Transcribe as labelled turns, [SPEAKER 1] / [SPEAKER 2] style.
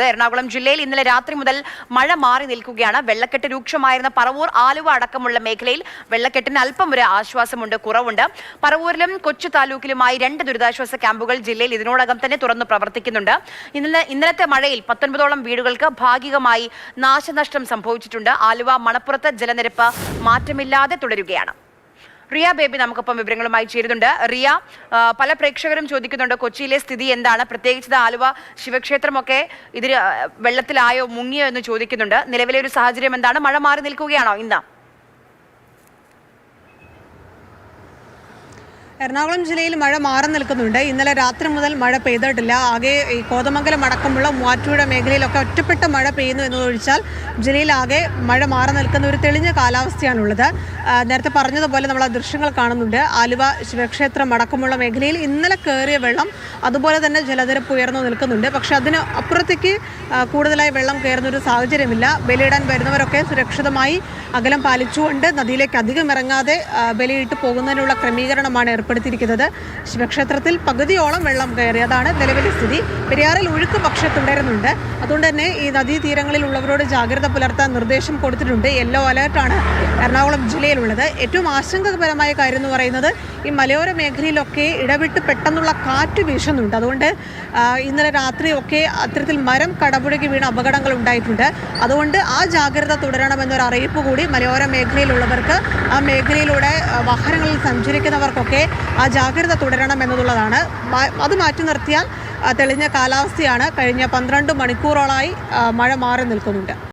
[SPEAKER 1] എറണാകുളം ജില്ലയിൽ ഇന്നലെ രാത്രി മുതൽ മഴ മാറി നിൽക്കുകയാണ്. വെള്ളക്കെട്ട് രൂക്ഷമായിരുന്ന പറവൂർ, ആലുവ അടക്കമുള്ള മേഖലയിൽ വെള്ളക്കെട്ടിന് അല്പം ഒരു ആശ്വാസമുണ്ട്, കുറവുണ്ട്. പറവൂരിലും കൊച്ചു താലൂക്കിലുമായി 2 ദുരിതാശ്വാസ ക്യാമ്പുകൾ ജില്ലയിൽ ഇതിനോടകം തന്നെ തുറന്നു പ്രവർത്തിക്കുന്നുണ്ട്. ഇന്നലത്തെ മഴയിൽ 19ഓളം വീടുകൾക്ക് ഭാഗികമായി നാശനഷ്ടം സംഭവിച്ചിട്ടുണ്ട്. ആലുവ, മണപ്പുറത്ത് ജലനിരപ്പ് മാറ്റമില്ലാതെ തുടരുകയാണ്. റിയ ബേബി നമുക്കൊപ്പം വിവരങ്ങളുമായി ചേരുന്നുണ്ട്. റിയ, പല പ്രേക്ഷകരും ചോദിക്കുന്നുണ്ട് കൊച്ചിയിലെ സ്ഥിതി എന്താണ്, പ്രത്യേകിച്ച് ആലുവ ശിവക്ഷേത്രമൊക്കെ ഇതിൽ വെള്ളത്തിലായോ, മുങ്ങിയോ എന്ന് ചോദിക്കുന്നുണ്ട്. നിലവിലെ ഒരു സാഹചര്യം എന്താണ്? മഴ മാറി നിൽക്കുകയാണോ ഇന്ന്?
[SPEAKER 2] എറണാകുളം ജില്ലയിൽ മഴ മാറി നിൽക്കുന്നുണ്ട്. ഇന്നലെ രാത്രി മുതൽ മഴ പെയ്തിട്ടില്ല. ആകെ ഈ കോതമംഗലം അടക്കമുള്ള മൂവാറ്റുപുഴ മേഖലയിലൊക്കെ ഒറ്റപ്പെട്ട മഴ പെയ്യുന്നു എന്നതൊഴിച്ചാൽ ജില്ലയിലാകെ മഴ മാറി നിൽക്കുന്ന ഒരു തെളിഞ്ഞ കാലാവസ്ഥയാണുള്ളത്. നേരത്തെ പറഞ്ഞതുപോലെ നമ്മൾ ആ ദൃശ്യങ്ങൾ കാണുന്നുണ്ട്. ആലുവ ശിവക്ഷേത്രം അടക്കമുള്ള മേഖലയിൽ ഇന്നലെ കയറിയ വെള്ളം അതുപോലെ തന്നെ ജലനിരപ്പ് ഉയർന്നു നിൽക്കുന്നുണ്ട്. പക്ഷെ അതിന് അപ്പുറത്തേക്ക് കൂടുതലായി വെള്ളം കയറുന്ന ഒരു സാഹചര്യമില്ല. ബലിയിടാൻ വരുന്നവരൊക്കെ സുരക്ഷിതമായി അകലം പാലിച്ചുകൊണ്ട് നദിയിലേക്ക് അധികം ഇറങ്ങാതെ ബലിയിട്ട് പോകുന്നതിനുള്ള ക്രമീകരണമാണ് ഏർപ്പെടുത്തിയിരിക്കുന്നത്. ശിവക്ഷേത്രത്തിൽ പകുതിയോളം വെള്ളം കയറിയതാണ് നിലവിലെ സ്ഥിതി. പെരിയാറിൽ ഒഴുക്ക് പക്ഷേ തുടരുന്നുണ്ട്. അതുകൊണ്ട് തന്നെ ഈ നദീതീരങ്ങളിലുള്ളവരോട് ജാഗ്രത പുലർത്താൻ നിർദ്ദേശം കൊടുത്തിട്ടുണ്ട്. യെല്ലോ അലേർട്ടാണ് എറണാകുളം ജില്ലയിലുള്ളത്. ഏറ്റവും ആശങ്കകരമായ കാര്യം എന്ന് പറയുന്നത് ഈ മലയോര മേഖലയിലൊക്കെ ഇടവിട്ട് പെട്ടെന്നുള്ള കാറ്റ് വീശുന്നുണ്ട്. അതുകൊണ്ട് ഇന്നലെ രാത്രിയൊക്കെ അത്തരത്തിൽ മരം കടപുഴകി വീണ അപകടങ്ങൾ ഉണ്ടായിട്ടുണ്ട്. അതുകൊണ്ട് ആ ജാഗ്രത തുടരണമെന്നൊരു അറിയിപ്പ് കൂടി മലയോര മേഖലയിലുള്ളവർക്ക്, ആ മേഖലയിലൂടെ വാഹനങ്ങളിൽ സഞ്ചരിക്കുന്നവർക്കൊക്കെ ആ ജാഗ്രത തുടരണം എന്നുള്ളതാണ്. അത് മാറ്റി നിർത്തിയാൽ തെളിഞ്ഞ കാലാവസ്ഥയാണ്. കഴിഞ്ഞ 12 മണിക്കൂറോളായി മഴ മാറി നിൽക്കുന്നുണ്ട്.